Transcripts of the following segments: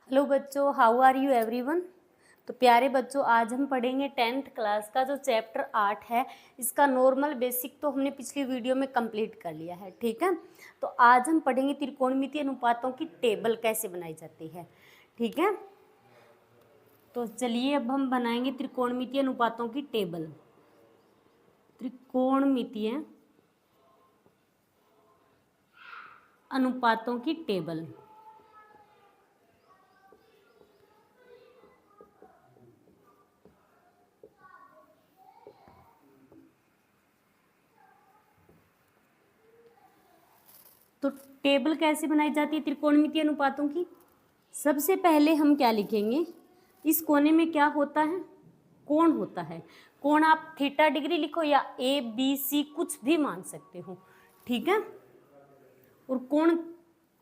Hello बच्चों, how are you everyone. तो प्यारे बच्चों, आज हम पढ़ेंगे 10th क्लास का जो चैप्टर 8 है। इसका नॉर्मल बेसिक तो हमने पिछली वीडियो में कंप्लीट कर लिया है, ठीक है। तो आज हम पढ़ेंगे त्रिकोणमितीय अनुपातों की टेबल कैसे बनाई जाती है, ठीक है। तो चलिए अब हम बनाएंगे त्रिकोणमितीय अनुपातों की टेबल। त्रिकोणमितीय अनुपातों की टेबल। तो टेबल कैसे बनाई जाती है त्रिकोणमितीय अनुपातों की। सबसे पहले हम क्या लिखेंगे, इस कोने में क्या होता है, कोण होता है। कोण आप थीटा डिग्री लिखो या ए बी सी कुछ भी मान सकते हो, ठीक है। और कोण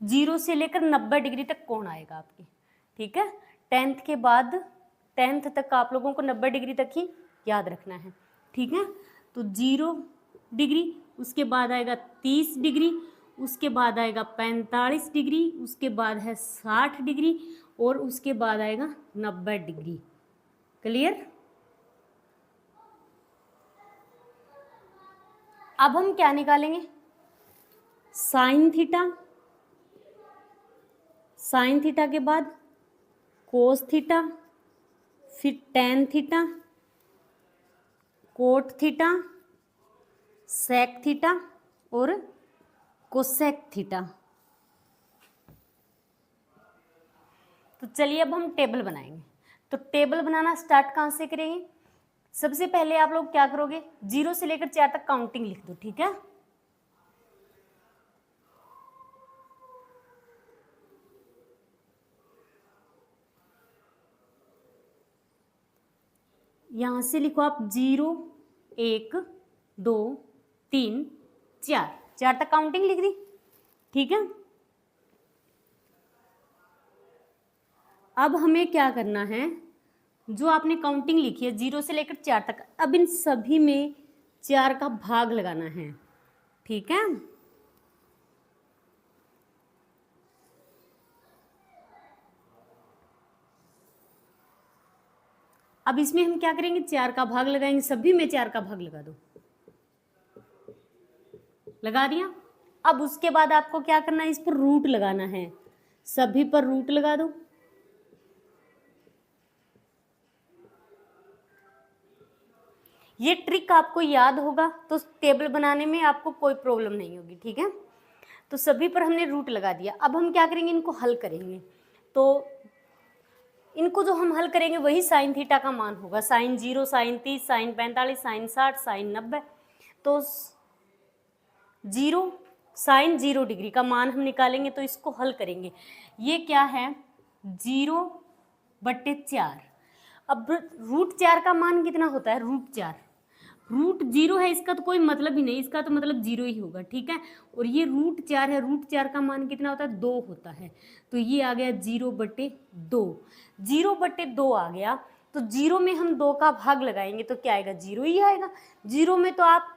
0 से लेकर 90 डिग्री तक कोण आएगा आपके, ठीक है। 10th तक आप लोगों को 90 डिग्री तक ही याद रखना है, ठीक है। तो 0 डिग्री, उसके बाद आएगा 30 डिग्री, उसके बाद आएगा 45 डिग्री, उसके बाद है 60 डिग्री और उसके बाद आएगा 90 डिग्री। क्लियर। अब हम क्या निकालेंगे, साइन थीटा, साइन थीटा के बाद कोस थीटा, फिर tan theta, cot theta, sec theta और कोसेक थीटा। तो चलिए अब हम टेबल बनाएंगे। तो टेबल बनाना स्टार्ट कहाँ से करेंगे। सबसे पहले आप लोग क्या करोगे, 0 से लेकर 4 तक काउंटिंग लिख दो, ठीक है। यहां से लिखो आप 0 1 2 3 4 तक काउंटिंग लिख दी, ठीक है। अब हमें क्या करना है, जो आपने काउंटिंग लिखी है 0 से लेकर 4 तक, अब इन सभी में 4 का भाग लगाना है, ठीक है। अब इसमें हम क्या करेंगे, 4 का भाग लगाएंगे, सभी में 4 का भाग लगा दो, लगा दिया। अब उसके बाद आपको क्या करना है, इस पर रूट लगाना है, सभी पर रूट लगा दो। ये ट्रिक आपको याद होगा तो टेबल बनाने में आपको कोई प्रॉब्लम नहीं होगी, ठीक है। तो सभी पर हमने रूट लगा दिया। अब हम क्या करेंगे, इनको हल करेंगे। तो इनको जो हम हल करेंगे वही साइन थीटा का मान होगा, sine 0, sine 30, sine 45, sine 60, sine 90। तो 0 साइन 0 डिग्री का मान हम निकालेंगे, तो इसको हल करेंगे। ये क्या है, 0/4। अब √4 का मान कितना होता है, √4। √0 है, इसका तो कोई मतलब ही नहीं, इसका तो मतलब 0 ही होगा, ठीक है। और ये √4 है, √4 का मान कितना होता है, 2 होता है। तो ये आ गया 0/2। 0/2 आ गया। तो 0 में हम 2 का भाग लगाएंगे तो क्या आएगा, 0 ही आएगा। 0 में तो आप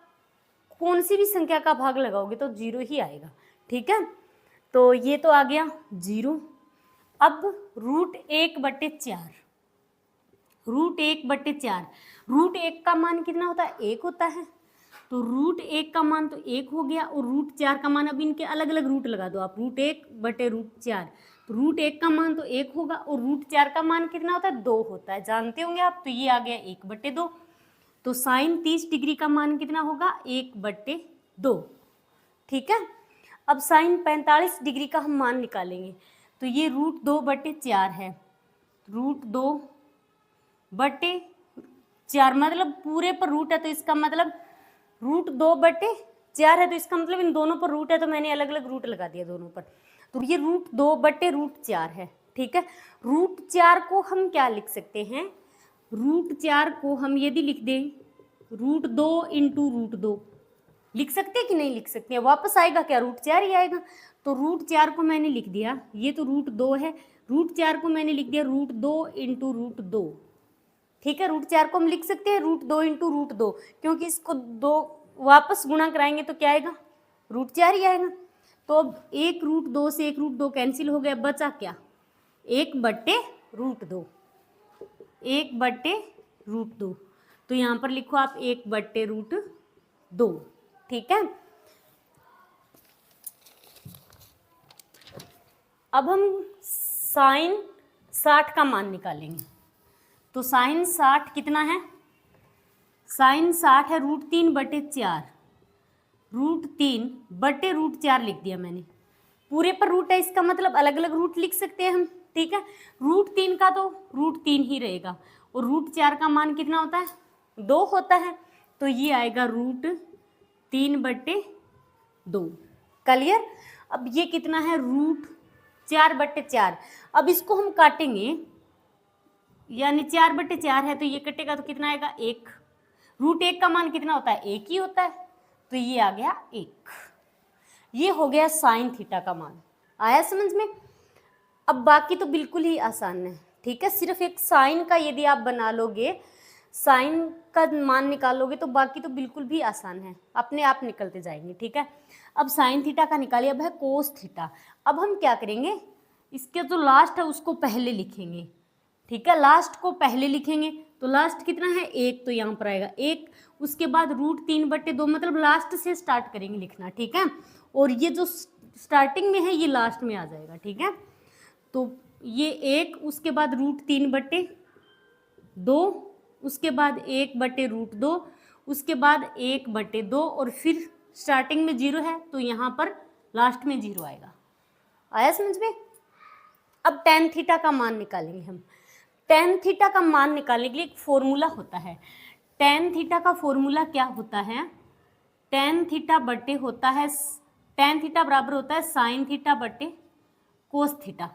कौन सी भी संख्या का भाग लगाओगे तो 0 ही आएगा, ठीक है। तो ये तो आ गया 0। अब √1/4, √1/4, √1 का मान कितना होता है, 1 होता है। तो √1 का मान तो 1 हो गया, और √4 का मान, अब इनके अलग अलग रूट लगा दो आप, √1/4। तो √1 का मान तो 1 होगा, और √4 का मान कितना होता है, 2 होता है, जानते होंगे आप। तो ये आ गया 1/2। तो साइन 30 डिग्री का मान कितना होगा, 1/2, ठीक है। अब साइन 45 डिग्री का हम मान निकालेंगे। तो ये √2/4 है, √2/4 मतलब पूरे पर रूट है, तो इसका मतलब √2/4 है, तो इसका मतलब इन दोनों पर रूट है, तो मैंने अलग अलग रूट लगा दिया दोनों पर। तो ये √2/4 है, ठीक है। √4 को हम क्या लिख सकते हैं, √4 को हम यदि लिख दें √2 × √2, लिख सकते हैं कि नहीं लिख सकते हैं, वापस आएगा क्या, √4 ही आएगा। तो √4 को मैंने लिख दिया, ये तो √2 है, √4 को मैंने लिख दिया √2 × √2, ठीक है। √4 को हम लिख सकते हैं √2 × √2, क्योंकि इसको 2 वापस गुणा कराएंगे तो क्या आएगा, √4 ही आएगा। तो अब एक √2 से एक √2 कैंसिल हो गया, बचा क्या, 1/√2, 1/√2। तो यहाँ पर लिखो आप 1/√2, ठीक है। अब हम साइन 60 का मान निकालेंगे। तो साइन 60 कितना है? साइन 60 है √3/4, √3/√4 लिख दिया मैंने। पूरे पर रूट है, इसका मतलब अलग अलग रूट लिख सकते हैं हम, ठीक है। √3 का तो √3 ही रहेगा, और √4 का मान कितना होता है? 2 होता है। तो ये आएगा √3/2। क्लियर? अब ये कितना है? √4/4। अब इसको हम काटेंगे, यानी 4/4 है तो ये कटेगा तो कितना आएगा? 1। √1 का मान कितना होता है? 1 ही होता है, तो ये आ गया 1। ये हो गया साइन थीटा का मान। आया समझ में? अब बाकी तो बिल्कुल ही आसान है, ठीक है। सिर्फ एक साइन का यदि आप बना लोगे, साइन का मान निकालोगे, तो बाकी तो बिल्कुल भी आसान है, अपने आप निकलते जाएंगे, ठीक है। अब साइन थीटा का निकालिए, अब है कोस थीटा। अब हम क्या करेंगे, इसके जो लास्ट है उसको पहले लिखेंगे, ठीक है। लास्ट को पहले लिखेंगे, तो लास्ट कितना है? 1, तो यहाँ पर आएगा 1। उसके बाद √3/2, मतलब लास्ट से स्टार्ट करेंगे लिखना, ठीक है। और ये जो स्टार्टिंग में है ये लास्ट में आ जाएगा, ठीक है। तो ये 1, उसके बाद √3/2, उसके बाद 1/√2, उसके बाद 1/2, और फिर स्टार्टिंग में 0 है तो यहाँ पर लास्ट में 0 आएगा। आया समझ में? अब tan थीटा का मान निकालेंगे हम। tan थीटा का मान निकालने के लिए एक फॉर्मूला होता है। tan थीटा का फॉर्मूला क्या होता है? tan थीटा बटे होता है, tan थीटा बराबर होता है साइन थीटा बटे कोस थीटा।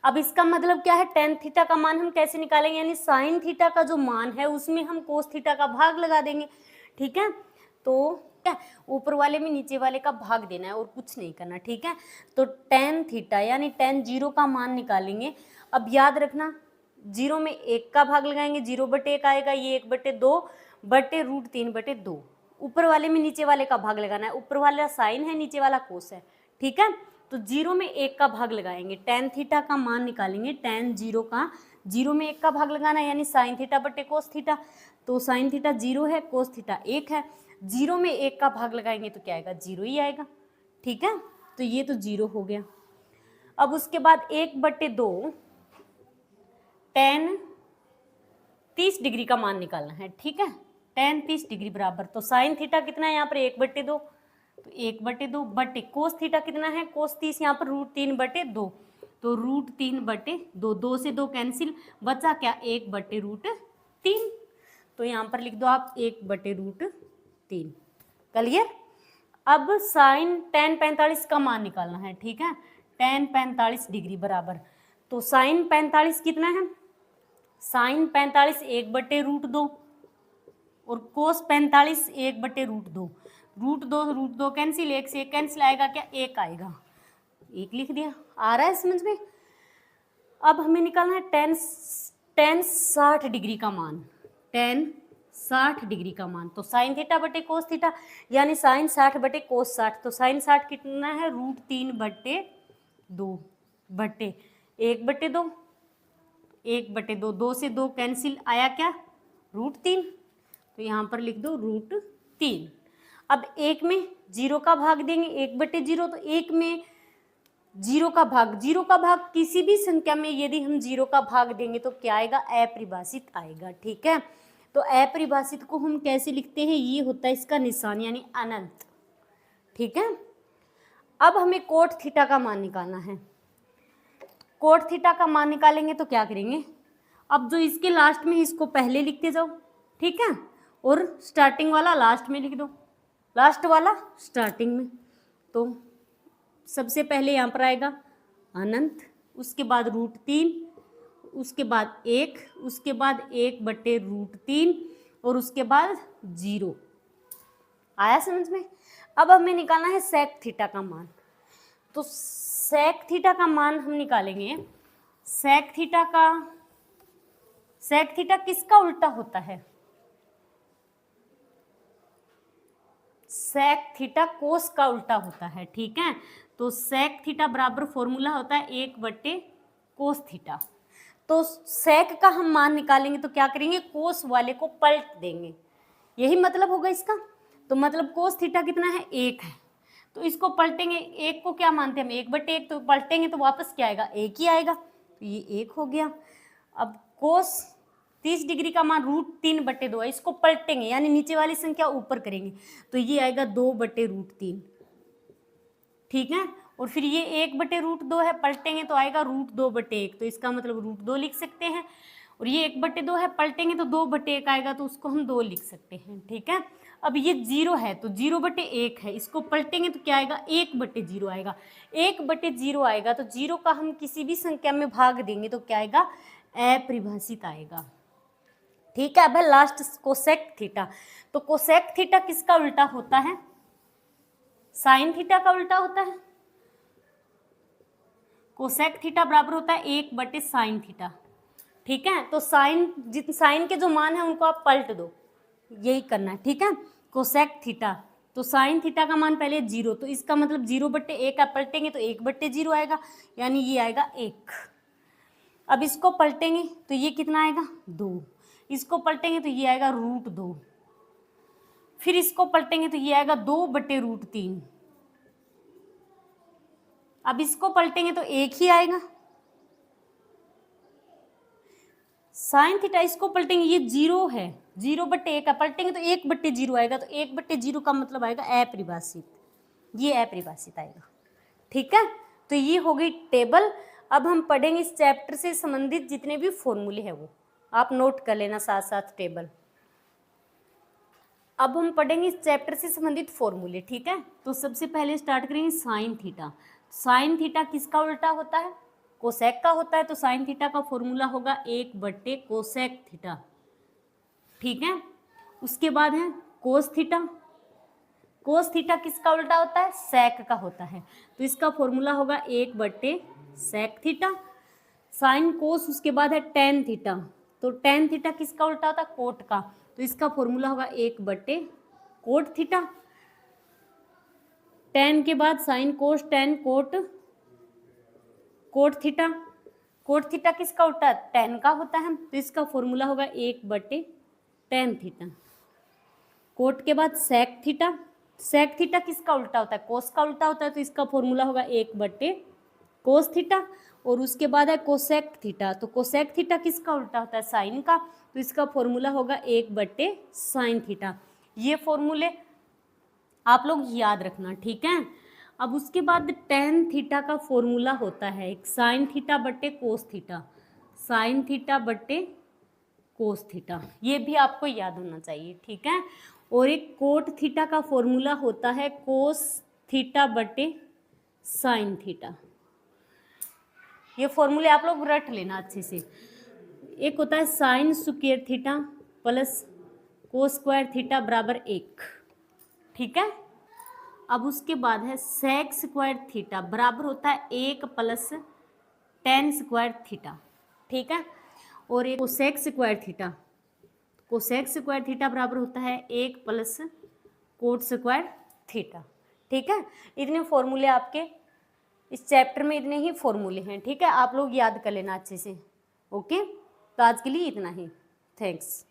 अब इसका मतलब क्या है? tan थीटा का मान हम कैसे निकालेंगे, यानी साइन थीटा का जो मान है उसमें हम कोस थीटा का भाग लगा देंगे, ठीक है। तो क्या, ऊपर वाले में नीचे वाले का भाग देना है और कुछ नहीं करना, ठीक है। तो tan थीटा यानी tan 0 का मान निकालेंगे। अब याद रखना, 0 में 1 का भाग लगाएंगे, 0/1 आएगा, ये 1/2/√3/2। ऊपर वाले में नीचे वाले का भाग लगाना है, ऊपर वाला साइन है, नीचे वाला कोस है, ठीक है। तो 0 में 1 का भाग लगाएंगे, tan थीटा का मान निकालेंगे। tan 0 का 0 में 1 का भाग लगाना है, यानी साइन थीटा बटे कोस थीटा। तो साइन थीटा 0 है, कोस थीटा 1 है, 0 में 1 का भाग लगाएंगे तो क्या आएगा? 0 ही आएगा, ठीक है। तो ये तो 0 हो गया। अब उसके बाद 1/2 tan 30 डिग्री का मान निकालना है, ठीक है। tan 30 डिग्री बराबर, तो साइन थीटा कितना है यहाँ पर? 1/2, तो 1/2 बटे कोस थीटा कितना है? कोस 30 यहाँ पर √3/2, तो √3/2, 2 से 2 कैंसिल, बचा क्या? 1/√3। तो यहाँ पर लिख दो आप 1/√3। क्लियर? अब साइन tan 45 का मान निकालना है, ठीक है। tan 45 डिग्री बराबर, तो साइन 45 कितना है? साइन 45 1/√2, और कोस 45 1/√2। √2 कैंसिल, 1 से 1 कैंसिल, आएगा क्या? 1 आएगा, 1 लिख दिया। आ रहा है समझ में? अब हमें निकालना है tan 60 डिग्री का मान, tan 60 डिग्री का मान। तो साइन थीटा बटे कोस थीटा, यानी साइन 60 बटे कोस 60। तो साइन 60 कितना है? √3/2 बटे 1/2, 1/2, 2 से 2 कैंसिल, आया क्या? √3। तो यहाँ पर लिख दो √3। अब 1 में 0 का भाग देंगे, 1/0, तो 1 में 0 का भाग, 0 का भाग किसी भी संख्या में यदि हम 0 का भाग देंगे तो क्या आएगा? अपरिभाषित आएगा, ठीक है। तो अपरिभाषित को हम कैसे लिखते हैं? ये होता है इसका निशान, यानी अनंत, ठीक है। अब हमें कोट थीटा का मान निकालना है। कोट थीटा का मान निकालेंगे तो क्या करेंगे? अब जो इसके लास्ट में, इसको पहले लिखते जाओ, ठीक है, और स्टार्टिंग वाला लास्ट में लिख दो, लास्ट वाला स्टार्टिंग में। तो सबसे पहले यहाँ पर आएगा अनंत, उसके बाद √3, उसके बाद 1, उसके बाद 1/√3, और उसके बाद 0। आया समझ में? अब हमें निकालना है सेक थीटा का मान। तो सेक थीटा का मान हम निकालेंगे। सेक थीटा किसका उल्टा होता है? सेक थीटा कोस का उल्टा होता है, ठीक है। तो सेक थीटा बराबर फॉर्मूला होता है 1/√2 कोस थीटा। तो सेक का हम मान निकालेंगे तो क्या करेंगे, कोस वाले को पलट देंगे, यही मतलब होगा इसका। तो मतलब कोस थीटा कितना है, 1 है, तो इसको पलटेंगे, 1 को क्या मानते हैं हम, 1/1, तो पलटेंगे तो वापस क्या आएगा, 1 ही आएगा, तो ये 1 हो गया। अब कोस 30 डिग्री का मान √3/2 है, इसको पलटेंगे यानी नीचे वाली संख्या ऊपर करेंगे, तो ये आएगा 2/√3, ठीक है। और फिर ये 1/√2 है, पलटेंगे तो आएगा √2/1, तो इसका मतलब √2 लिख सकते हैं। और ये 1/2 है, पलटेंगे तो 2/1 आएगा, तो उसको हम 2 लिख सकते हैं, ठीक है। अब ये 0 है तो 0/1 है, इसको पलटेंगे तो क्या आएगा, 1/0 आएगा, 1/0 आएगा, तो 0 का हम किसी भी संख्या में भाग देंगे तो क्या आएगा, अपरिभाषित आएगा, ठीक है। अब है लास्ट कोसेक थीटा। तो कोसेक थीटा किसका उल्टा होता है, साइन थीटा का उल्टा होता है। कोसेक थीटा बराबर होता है 1/sin थीटा, ठीक है। तो साइन के जो मान है उनको आप पलट दो, यही करना है, ठीक है। कोसेक थीटा, तो साइन थीटा का मान पहले 0, तो इसका मतलब 0/1 आप पलटेंगे तो 1/0 आएगा, यानी ये आएगा 1। अब इसको पलटेंगे तो ये कितना आएगा, 2, इसको पलटेंगे तो ये आएगा √2, फिर इसको पलटेंगे तो ये आएगा 2/√3, अब इसको पलटेंगे तो 1 ही आएगा। साइन थीटा इसको पलटेंगे, ये 0 है, 0/1 का पलटेंगे तो 1/0 आएगा, तो 1/0 का मतलब आएगा अपरिभाषित, ये अपरिभाषित आएगा, ठीक है। तो ये हो गई टेबल। अब हम पढ़ेंगे इस चैप्टर से संबंधित जितने भी फॉर्मूले हैं वो आप नोट कर लेना साथ साथ टेबल। अब हम पढ़ेंगे इस चैप्टर से संबंधित फॉर्मूले, ठीक है। तो सबसे पहले स्टार्ट करेंगे साइन थीटा। साइन थीटा किसका उल्टा होता है, कोसेक का होता है, तो साइन थीटा का फॉर्मूला होगा 1/कोसेक थीटा, ठीक है। उसके बाद है कोस थीटा। कोस थीटा किसका उल्टा होता है, सेक का होता है, तो इसका फॉर्मूला होगा 1/सेक थीटा। साइन कोस, उसके बाद है टेन थीटा, तो टेन थीटा किसका उल्टा होता है, कोट का, तो इसका फॉर्मूला होगा 1/कोट थीटा। टेन के बाद sine cos ten coat cot theta. Cot theta किसका उल्टा, टेन का होता है, तो इसका फॉर्मूला होगा 1/टेन थीटा। कोट के बाद सेक थीटा। सेक थीटा किसका उल्टा होता है, कोस का उल्टा होता है, तो इसका फॉर्मूला होगा 1/कोस थीटा। और उसके बाद है कोसेक थीटा। तो कोसेक थीटा किसका उल्टा होता है, साइन का, तो इसका फॉर्मूला होगा 1/साइन थीटा। ये फॉर्मूले आप लोग याद रखना, ठीक है। अब उसके बाद टेन थीटा का फॉर्मूला होता है एक साइन थीटा बट्टे कोस थीटा, साइन थीटा बट्टे कोस थीटा, ये भी आपको याद होना चाहिए, ठीक है। और एक कोट थीटा का फॉर्मूला होता है कोस थीटा बट्टे साइन थीटा। ये फॉर्मूले आप लोग रट लेना अच्छे से। एक होता है sine square theta plus cos square theta बराबर 1, ठीक है। अब उसके बाद है सेक स्क्वायर थीटा बराबर होता है 1 + टेन स्क्वायर थीटा, ठीक है। और एक cosec square theta, cosec square theta बराबर होता है 1 + कोट स्क्वायर थीटा, ठीक है। इतने फॉर्मूले आपके इस चैप्टर में, इतने ही फॉर्मूले हैं, ठीक है। आप लोग याद कर लेना अच्छे से, ओके। तो आज के लिए इतना ही, थैंक्स।